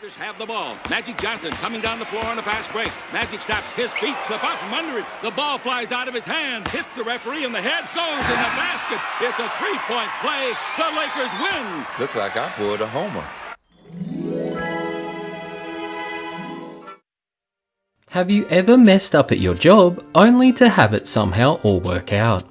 Lakers have the ball. Magic Johnson coming down the floor on a fast break. Magic stops. His feet slip out from under it. The ball flies out of his hand, hits the referee in the head, goes in the basket. It's a three-point play. The Lakers win. Looks like I pulled a homer. Have you ever messed up at your job only to have it somehow all work out?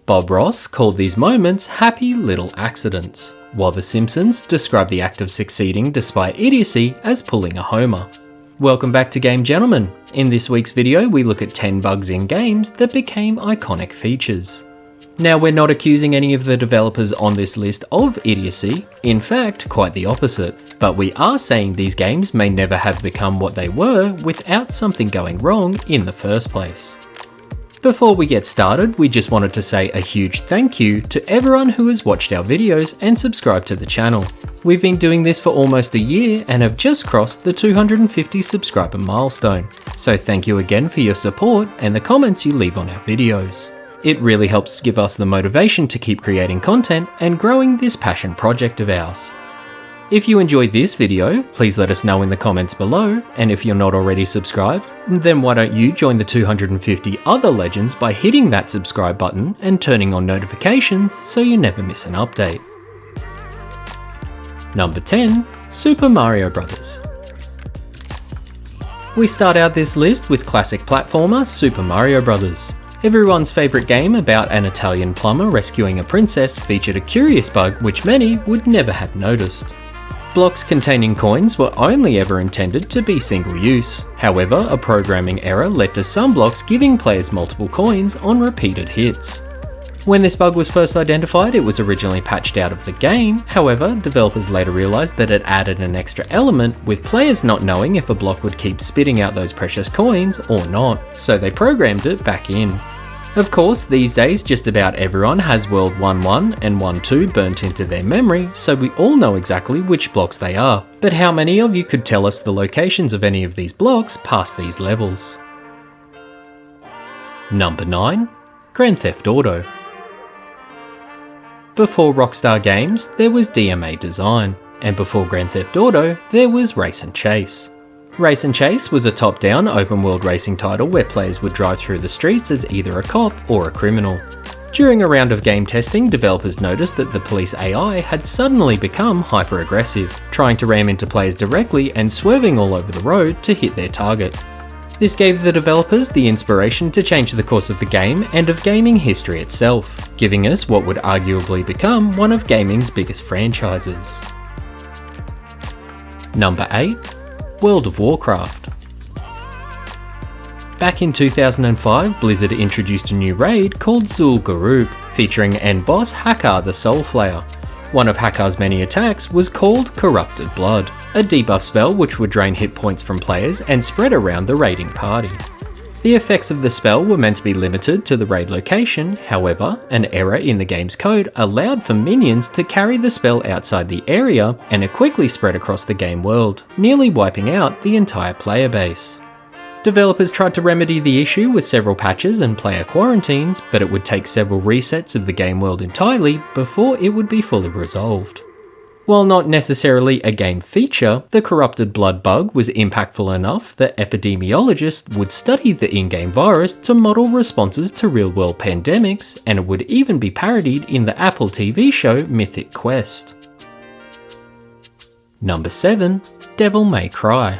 Bob Ross called these moments happy little accidents, while the Simpsons described the act of succeeding despite idiocy as pulling a homer. Welcome back to Game Gentleman. In this week's video, we look at 10 bugs in games that became iconic features. Now, we're not accusing any of the developers on this list of idiocy, in fact, quite the opposite, but we are saying these games may never have become what they were without something going wrong in the first place. Before we get started, we just wanted to say a huge thank you to everyone who has watched our videos and subscribed to the channel. We've been doing this for almost a year and have just crossed the 250 subscriber milestone, so thank you again for your support and the comments you leave on our videos. It really helps give us the motivation to keep creating content and growing this passion project of ours. If you enjoyed this video, please let us know in the comments below, and if you're not already subscribed, then why don't you join the 250 other legends by hitting that subscribe button and turning on notifications so you never miss an update. Number 10. Super Mario Bros. We start out this list with classic platformer Super Mario Bros. Everyone's favourite game about an Italian plumber rescuing a princess featured a curious bug which many would never have noticed. Blocks containing coins were only ever intended to be single use. However, a programming error led to some blocks giving players multiple coins on repeated hits. When this bug was first identified, it was originally patched out of the game. However, developers later realised that it added an extra element, with players not knowing if a block would keep spitting out those precious coins or not, so they programmed it back in. Of course, these days just about everyone has World 1-1 and 1-2 burnt into their memory, so we all know exactly which blocks they are. But how many of you could tell us the locations of any of these blocks past these levels? Number 9. Grand Theft Auto. Before Rockstar Games, there was DMA Design, and before Grand Theft Auto, there was Race and Chase. Race and Chase was a top-down open-world racing title where players would drive through the streets as either a cop or a criminal. During a round of game testing, developers noticed that the police AI had suddenly become hyper-aggressive, trying to ram into players directly and swerving all over the road to hit their target. This gave the developers the inspiration to change the course of the game and of gaming history itself, giving us what would arguably become one of gaming's biggest franchises. Number 8. World of Warcraft. Back in 2005, Blizzard introduced a new raid called Zul Garub, featuring end boss Hakkar the Soulflayer. One of Hakkar's many attacks was called Corrupted Blood, a debuff spell which would drain hit points from players and spread around the raiding party. The effects of the spell were meant to be limited to the raid location, however, an error in the game's code allowed for minions to carry the spell outside the area and it quickly spread across the game world, nearly wiping out the entire player base. Developers tried to remedy the issue with several patches and player quarantines, but it would take several resets of the game world entirely before it would be fully resolved. While not necessarily a game feature, the Corrupted Blood bug was impactful enough that epidemiologists would study the in-game virus to model responses to real-world pandemics, and it would even be parodied in the Apple TV show Mythic Quest. Number 7. Devil May Cry.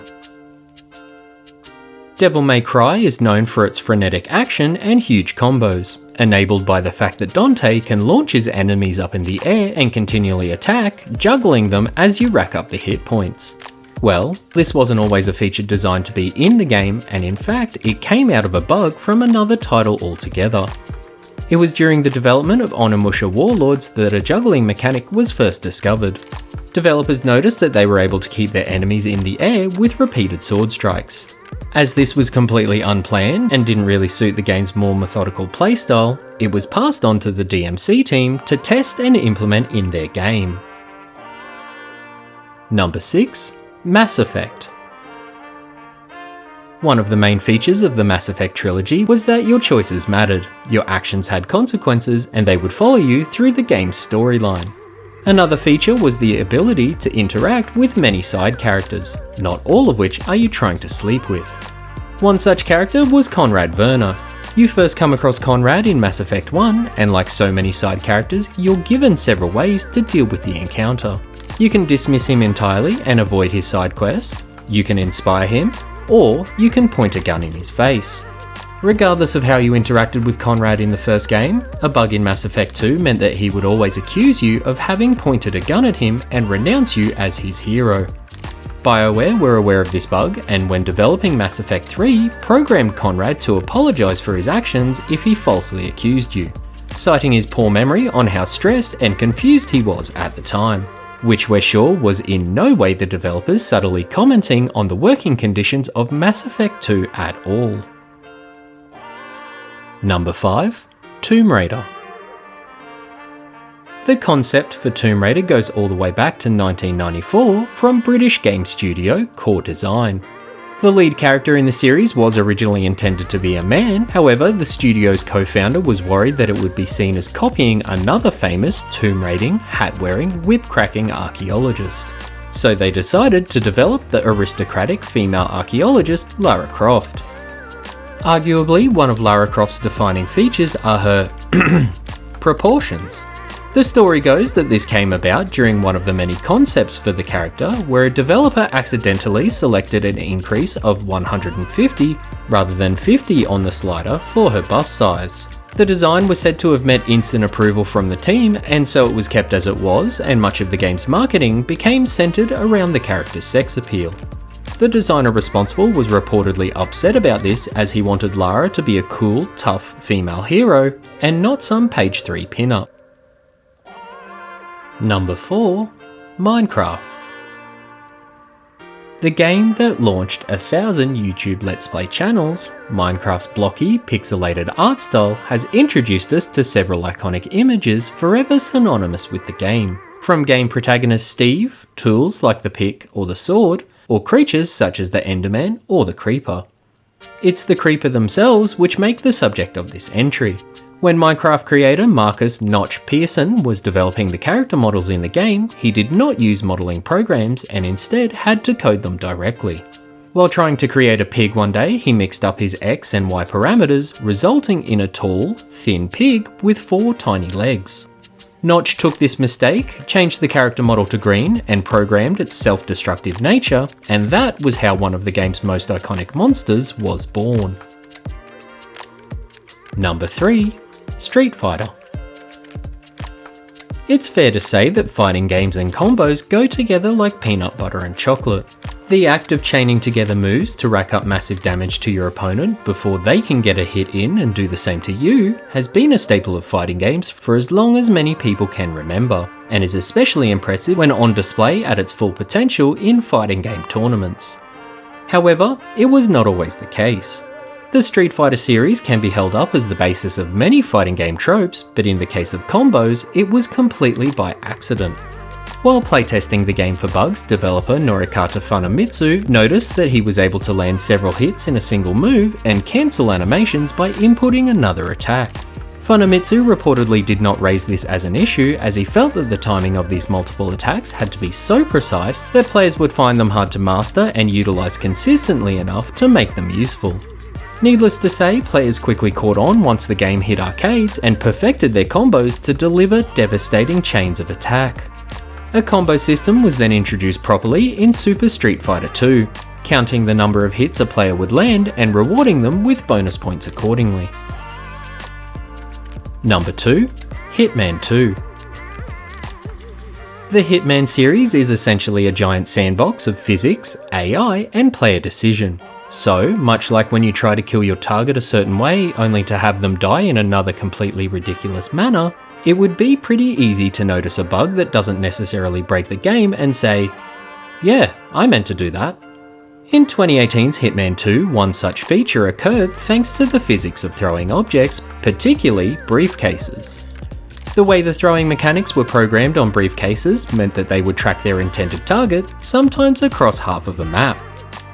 Devil May Cry is known for its frenetic action and huge combos, enabled by the fact that Dante can launch his enemies up in the air and continually attack, juggling them as you rack up the hit points. Well, this wasn't always a feature designed to be in the game, and in fact, it came out of a bug from another title altogether. It was during the development of Onimusha Warlords that a juggling mechanic was first discovered. Developers noticed that they were able to keep their enemies in the air with repeated sword strikes. As this was completely unplanned and didn't really suit the game's more methodical playstyle, it was passed on to the DMC team to test and implement in their game. Number 6. Mass Effect. One of the main features of the Mass Effect trilogy was that your choices mattered, your actions had consequences, and they would follow you through the game's storyline. Another feature was the ability to interact with many side characters, not all of which are you trying to sleep with. One such character was Conrad Werner. You first come across Conrad in Mass Effect 1, and like so many side characters, you're given several ways to deal with the encounter. You can dismiss him entirely and avoid his side quest, you can inspire him, or you can point a gun in his face. Regardless of how you interacted with Conrad in the first game, a bug in Mass Effect 2 meant that he would always accuse you of having pointed a gun at him and renounce you as his hero. BioWare were aware of this bug, and when developing Mass Effect 3, programmed Conrad to apologise for his actions if he falsely accused you, citing his poor memory on how stressed and confused he was at the time, which we're sure was in no way the developers subtly commenting on the working conditions of Mass Effect 2 at all. Number 5. Tomb Raider. The concept for Tomb Raider goes all the way back to 1994 from British game studio Core Design. The lead character in the series was originally intended to be a man, however the studio's co-founder was worried that it would be seen as copying another famous tomb raiding, hat-wearing, whip-cracking archaeologist. So they decided to develop the aristocratic female archaeologist Lara Croft. Arguably, one of Lara Croft's defining features are her proportions. The story goes that this came about during one of the many concepts for the character, where a developer accidentally selected an increase of 150 rather than 50 on the slider for her bust size. The design was said to have met instant approval from the team, and so it was kept as it was, and much of the game's marketing became centered around the character's sex appeal. The designer responsible was reportedly upset about this, as he wanted Lara to be a cool, tough female hero, and not some page 3 pin-up. Number 4. Minecraft. The game that launched 1,000 YouTube Let's Play channels, Minecraft's blocky, pixelated art style has introduced us to several iconic images forever synonymous with the game. From game protagonist Steve, tools like the pick or the sword, or creatures such as the Enderman or the Creeper. It's the Creeper themselves which make the subject of this entry. When Minecraft creator Marcus Notch Pearson was developing the character models in the game, he did not use modelling programs and instead had to code them directly. While trying to create a pig one day, he mixed up his X and Y parameters, resulting in a tall, thin pig with 4 tiny legs. Notch took this mistake, changed the character model to green, and programmed its self-destructive nature, and that was how one of the game's most iconic monsters was born. Number 3. Street Fighter. It's fair to say that fighting games and combos go together like peanut butter and chocolate. The act of chaining together moves to rack up massive damage to your opponent before they can get a hit in and do the same to you has been a staple of fighting games for as long as many people can remember, and is especially impressive when on display at its full potential in fighting game tournaments. However, it was not always the case. The Street Fighter series can be held up as the basis of many fighting game tropes, but in the case of combos, it was completely by accident. While playtesting the game for bugs, developer Norikata Funamitsu noticed that he was able to land several hits in a single move and cancel animations by inputting another attack. Funamitsu reportedly did not raise this as an issue, as he felt that the timing of these multiple attacks had to be so precise that players would find them hard to master and utilise consistently enough to make them useful. Needless to say, players quickly caught on once the game hit arcades and perfected their combos to deliver devastating chains of attack. A combo system was then introduced properly in Super Street Fighter 2, counting the number of hits a player would land and rewarding them with bonus points accordingly. Number 2. Hitman 2. The Hitman series is essentially a giant sandbox of physics, AI, and player decision. So, much like when you try to kill your target a certain way only to have them die in another completely ridiculous manner, it would be pretty easy to notice a bug that doesn't necessarily break the game and say, yeah, I meant to do that. In 2018's Hitman 2, one such feature occurred thanks to the physics of throwing objects, particularly briefcases. The way the throwing mechanics were programmed on briefcases meant that they would track their intended target, sometimes across half of a map.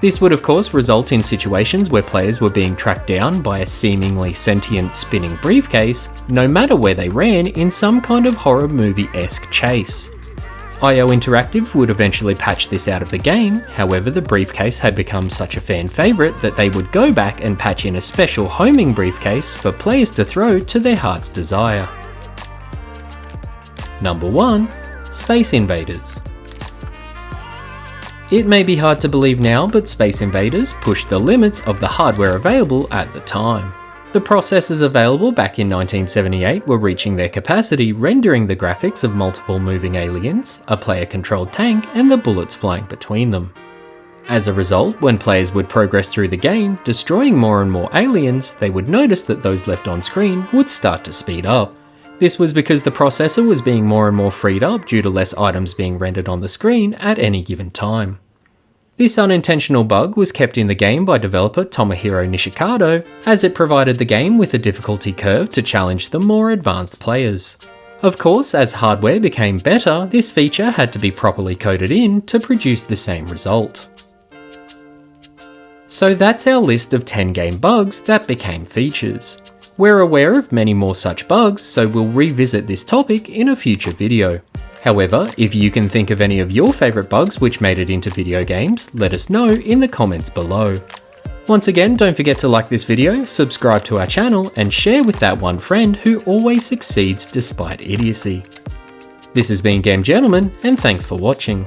This would of course result in situations where players were being tracked down by a seemingly sentient spinning briefcase, no matter where they ran in some kind of horror movie-esque chase. IO Interactive would eventually patch this out of the game, however the briefcase had become such a fan favourite that they would go back and patch in a special homing briefcase for players to throw to their heart's desire. Number 1. Space Invaders. It may be hard to believe now, but Space Invaders pushed the limits of the hardware available at the time. The processors available back in 1978 were reaching their capacity, rendering the graphics of multiple moving aliens, a player-controlled tank, and the bullets flying between them. As a result, when players would progress through the game, destroying more and more aliens, they would notice that those left on screen would start to speed up. This was because the processor was being more and more freed up due to less items being rendered on the screen at any given time. This unintentional bug was kept in the game by developer Tomohiro Nishikado, as it provided the game with a difficulty curve to challenge the more advanced players. Of course, as hardware became better, this feature had to be properly coded in to produce the same result. So that's our list of 10 game bugs that became features. We're aware of many more such bugs, so we'll revisit this topic in a future video. However, if you can think of any of your favourite bugs which made it into video games, let us know in the comments below. Once again, don't forget to like this video, subscribe to our channel, and share with that one friend who always succeeds despite idiocy. This has been GameGentleman, and thanks for watching.